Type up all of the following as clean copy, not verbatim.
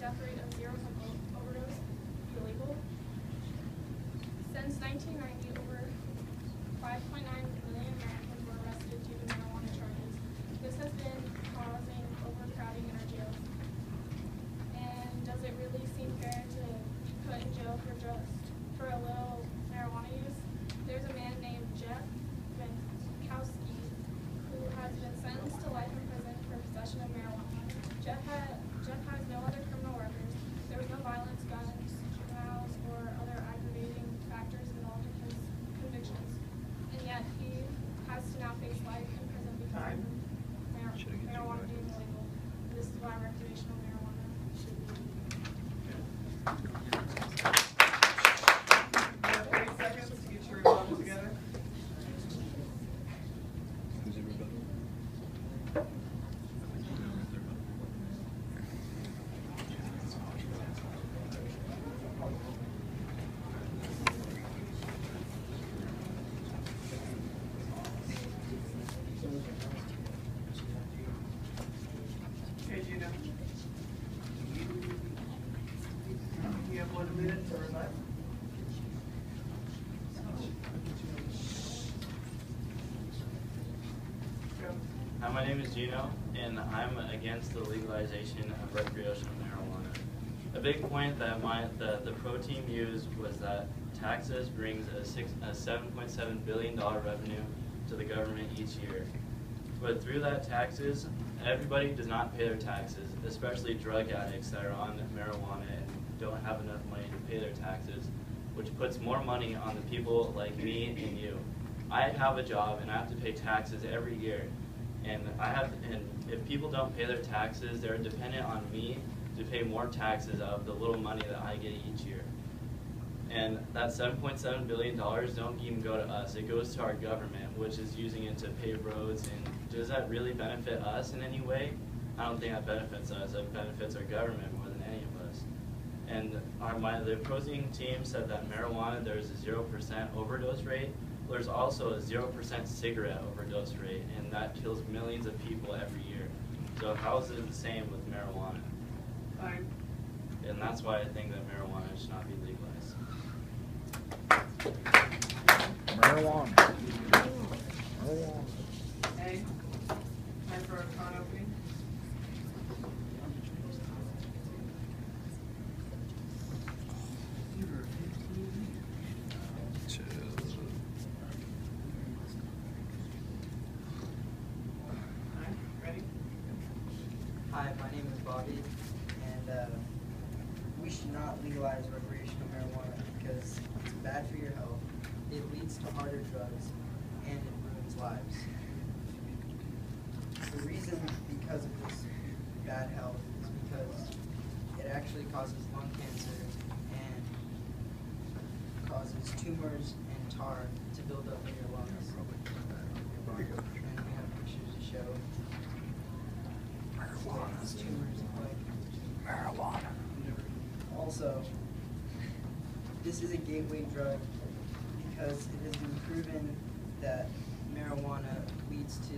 death rate of zero from overdose be illegal? Since 1990, over 5.9 million Americans were arrested due to marijuana charges. This has been causing overcrowding in our jails. And does it really seem fair to be put in jail for a little marijuana use? There's a man named Jeff Benkowski who has been sentenced to life in prison for possession of marijuana. Jeff has no other criminal records. There was no violence, guns, juveniles, or other aggravating factors involved in his convictions. And yet he has to now face life in prison because of marijuana being illegal. This is why recreational marijuana should be illegal. 30 seconds to get your rebuttal together. Who's your rebuttal? Okay, Gina. You have 1 minute to rebut. Hi, my name is Gino, and I'm against the legalization of recreational marijuana. A big point that the pro team used was that taxes brings a $7.7 billion revenue to the government each year. But through that taxes, everybody does not pay their taxes, especially drug addicts that are on marijuana and don't have enough money to pay their taxes, which puts more money on the people like me and you. I have a job and I have to pay taxes every year. And if people don't pay their taxes, they're dependent on me to pay more taxes out of the little money that I get each year. And that $7.7 billion don't even go to us. It goes to our government, which is using it to pave roads. And does that really benefit us in any way? I don't think that benefits us. It benefits our government more than any of us. And the opposing team said that marijuana, there's a 0% overdose rate. There's also a 0% cigarette overdose rate, and that kills millions of people every year. So how is it the same with marijuana? Fine. And that's why I think that marijuana should not be legalized. Marijuana. Hey, time for a con opening. Alright, ready? Hi, my name is Bobby, and we should not legalize recreational marijuana because it's bad for your health, it leads to harder drugs, and it ruins lives. The reason because of this bad health is because it actually causes lung cancer and causes tumors and tar to build up in your lungs. And we have pictures to show. These tumors look like. Marijuana. Also, this is a gateway drug because it has been proven that marijuana leads to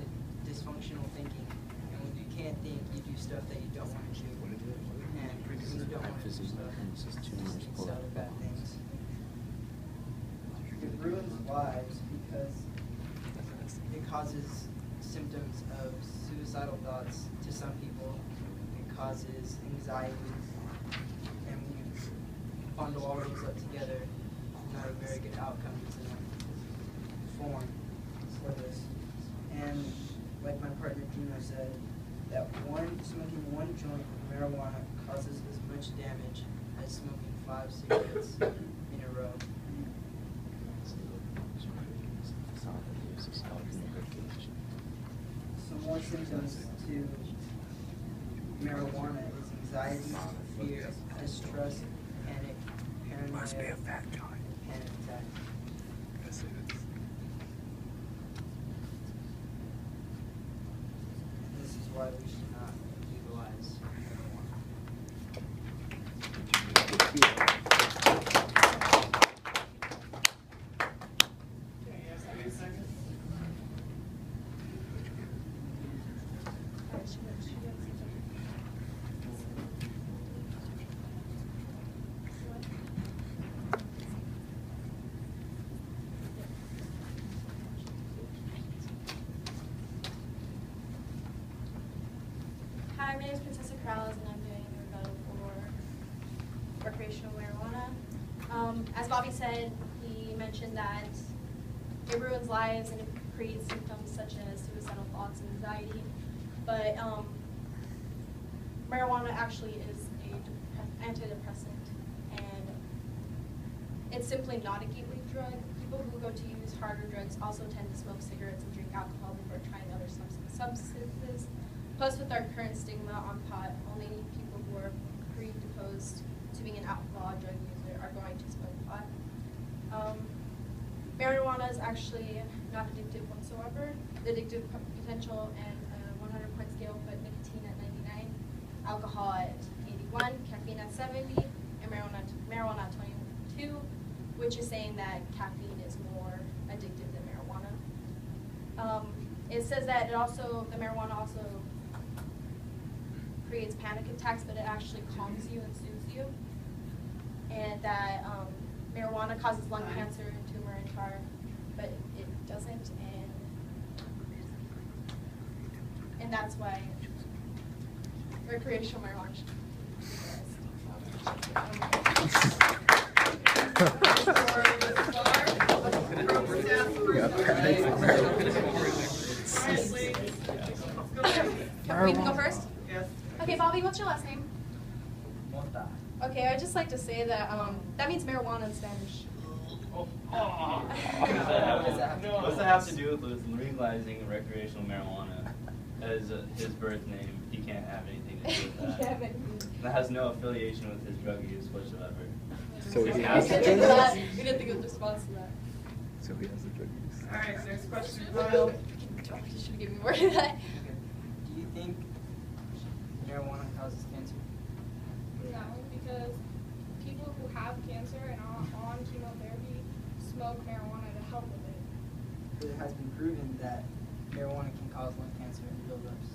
dysfunctional thinking. And when you can't think, you do stuff that you don't want to do. And when you don't want to do stuff, you just do bad things. It ruins lives because it causes symptoms of suicidal thoughts to some people. It causes anxiety. And when you bundle all those up together, not a very good outcome to form for this. And like my partner Gino said, that smoking one joint of marijuana causes as much damage as smoking 5 cigarettes in a row. Some more symptoms to marijuana is anxiety, fear, distrust, panic, paranoia, Must be a fat joint. and panic attack. This is why we should not legalize Okay, you have 30 seconds. Hi, my name is Princessa Corrales, and I'm doing a rebuttal for recreational marijuana. As Bobby said, he mentioned that it ruins lives and it creates symptoms such as suicidal thoughts and anxiety. But marijuana actually is an antidepressant, and it's simply not a gateway drug. People who go to use harder drugs also tend to smoke cigarettes and drink alcohol before trying other substances. Plus, with our current stigma on pot, only people who are predisposed to being an outlaw drug user are going to smoke pot. Marijuana is actually not addictive whatsoever. The addictive potential and 100-point scale put nicotine at 99, alcohol at 81, caffeine at 70, and marijuana at 22, which is saying that caffeine is more addictive than marijuana. It says that the marijuana also creates panic attacks, but it actually calms you and soothes you. And that marijuana causes lung cancer, tumor, and tar, but it doesn't, and that's why recreational marijuana should We can go first? Yes. Okay, Bobby, what's your last name? Mota. Okay, I'd just like to say that that means marijuana in Spanish. What does that have to do with legalizing recreational marijuana as his birth name? He can't have anything to do with that. That has no affiliation with his drug use whatsoever. So he has We the didn't drug think use? we didn't think of the response to that. So he has the drug use. All right, next question, Kyle. You should give me more of that. Do you think marijuana causes cancer? No, because people who have cancer and are on chemotherapy smoke marijuana to help with it. But it has been proven that marijuana can cause lung cancer and buildups.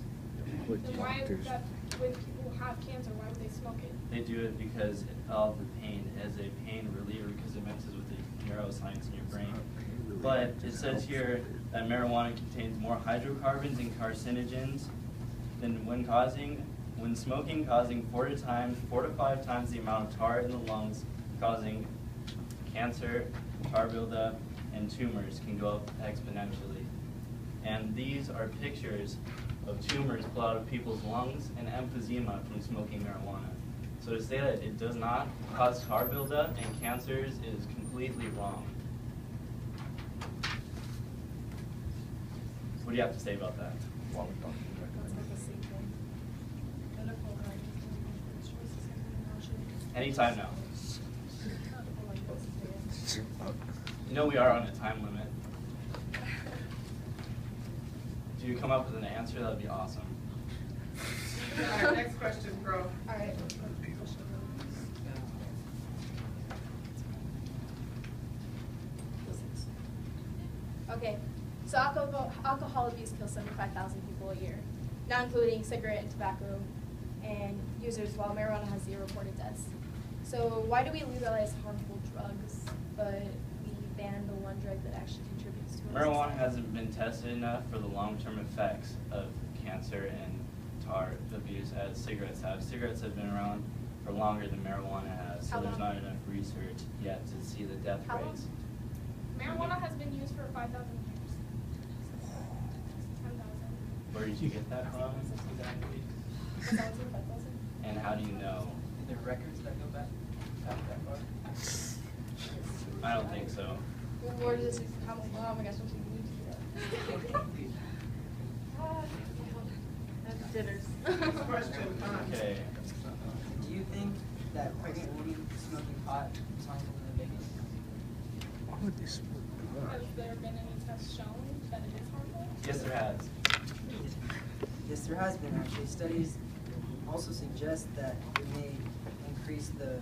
Then why is that when people have cancer, why would they smoke it? They do it because of the pain, as a pain reliever, because it messes with the neuroscience in your brain. But it says here that marijuana contains more hydrocarbons and carcinogens than when smoking, causing 4 to 5 times the amount of tar in the lungs, causing cancer, tar buildup, and tumors can go up exponentially. And these are pictures of tumors pulled out of people's lungs and emphysema from smoking marijuana. So to say that it does not cause tar buildup and cancers is completely wrong. What do you have to say about that? Anytime now. You know we are on a time limit. If you come up with an answer, that would be awesome. All right, next question, Pro. All right. Okay, so alcohol abuse kills 75,000 people a year, not including cigarette and tobacco and users, while marijuana has 0 reported deaths. So why do we legalize harmful drugs, but we ban the one drug that actually contributes to it? Marijuana hasn't been tested enough for the long-term effects of cancer and tar abuse as cigarettes have. Cigarettes have been around for longer than marijuana has, so How there's long? not enough research yet to see the death How long? rates. Marijuana has been used for 5,000 years. 10,000. Where did you get that from? Exactly. 5,000. And how do you know? Are there records that go back that far? I don't think so. Where does this come from? Oh my gosh, what's the news? That's dinners. Next question, Hans. Okay. Do you think that pregnant women smoking pot is harmful to the baby? Why would they smoke Has pot? there been any tests shown that it is harmful? Yes, there has. Yes, there has been actually. Studies also suggest that it may increase the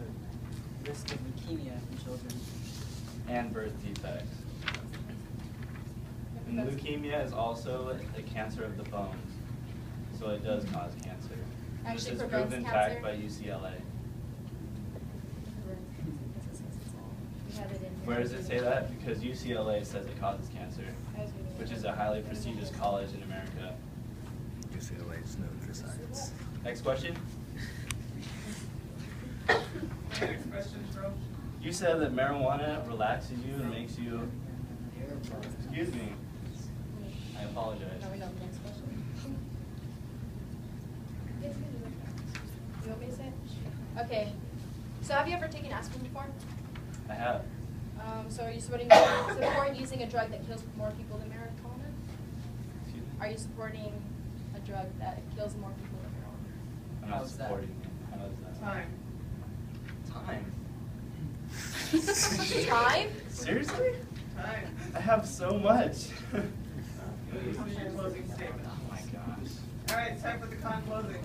risk of leukemia in children. And birth defects. And leukemia is also a cancer of the bones, so it does cause cancer. Actually This is prevents proven cancer? fact by UCLA. We have it in here. Where does it say that? Because UCLA says it causes cancer, which is a highly prestigious college in America. UCLA is known for science. Next question. Next question, Crow. You said that marijuana relaxes you and makes you. Excuse me. I apologize. Now we know the next question. You want me to say it? Okay. So have you ever taken aspirin before? I have. So are you supporting using a drug that kills more people than marijuana? Excuse me? Are you supporting a drug that kills more people than marijuana? I'm not How's that? supporting it. How is that? Time. Time? Time? Seriously? Time. I have so much. This is your closing statement. Oh my gosh. All right, it's time for the con closing.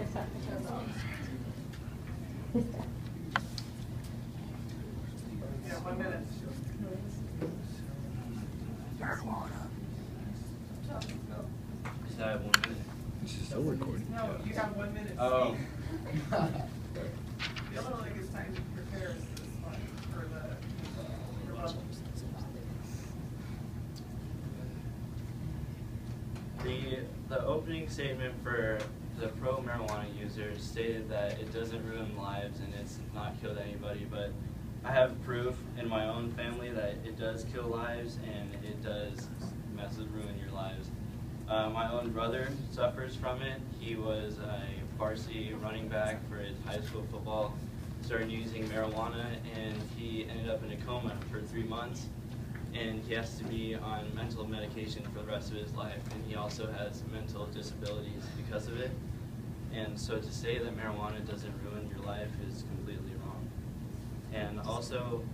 Yeah, 1 minute. Marijuana. Just have 1 minute. This is still recording. No, you have 1 minute. Oh. The other one is time to prepare is this one for the rebuttal. The opening statement for the pro-marijuana users stated that it doesn't ruin lives and it's not killed anybody, but I have proof in my own family that it does kill lives and it does ruin your lives. My own brother suffers from it. He was a varsity running back for his high school football, started using marijuana, and he ended up in a coma for 3 months. And he has to be on mental medication for the rest of his life, and he also has mental disabilities because of it. And so to say that marijuana doesn't ruin your life is completely wrong. And also,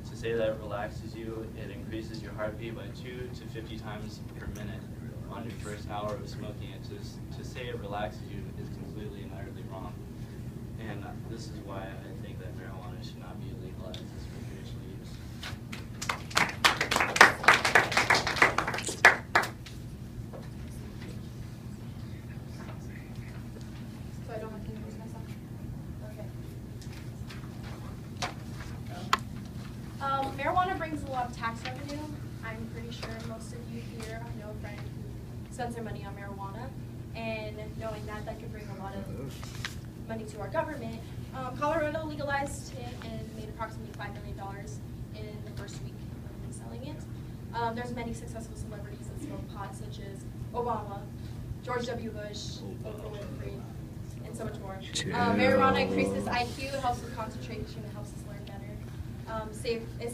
to say that it relaxes you, it increases your heartbeat by 2 to 50 times per minute on your first hour of smoking it. To say it relaxes you is completely and utterly wrong. And this is why I think that marijuana should not be legalized as recreational use. So I don't have to introduce myself? Okay. Marijuana brings a lot of tax revenue. I'm pretty sure most of you here know a friend who spends their money on marijuana. And knowing that, that could bring a lot of money to our government. Colorado legalized it and made approximately $5 million in the first week of them selling it. There's many successful celebrities that smoke pot, such as Obama, George W. Bush, Oprah Winfrey, and so much more. Chill. Marijuana increases IQ, it helps with concentration, it helps us learn better.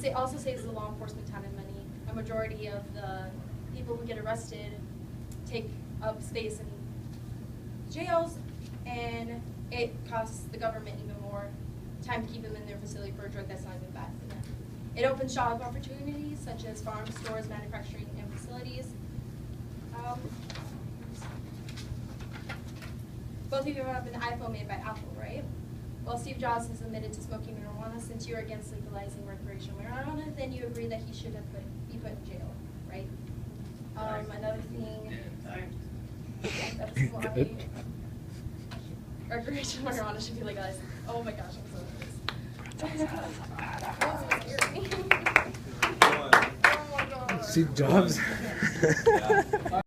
It also saves the law enforcement time and money. A majority of the people who get arrested take up space in jails, and it costs the government even more time to keep them in their facility for a drug that's not even bad for them. It opens job opportunities such as farms, stores, manufacturing, and facilities. Both of you have an iPhone made by Apple, right? Well, Steve Jobs has admitted to smoking marijuana. Since you're against legalizing recreational marijuana, then you agree that he should have be put in jail, right? Another thing, that's why recreational marijuana should be legalized. Oh my gosh, I'm so nervous. Oh my gosh. Steve Jobs. Yeah.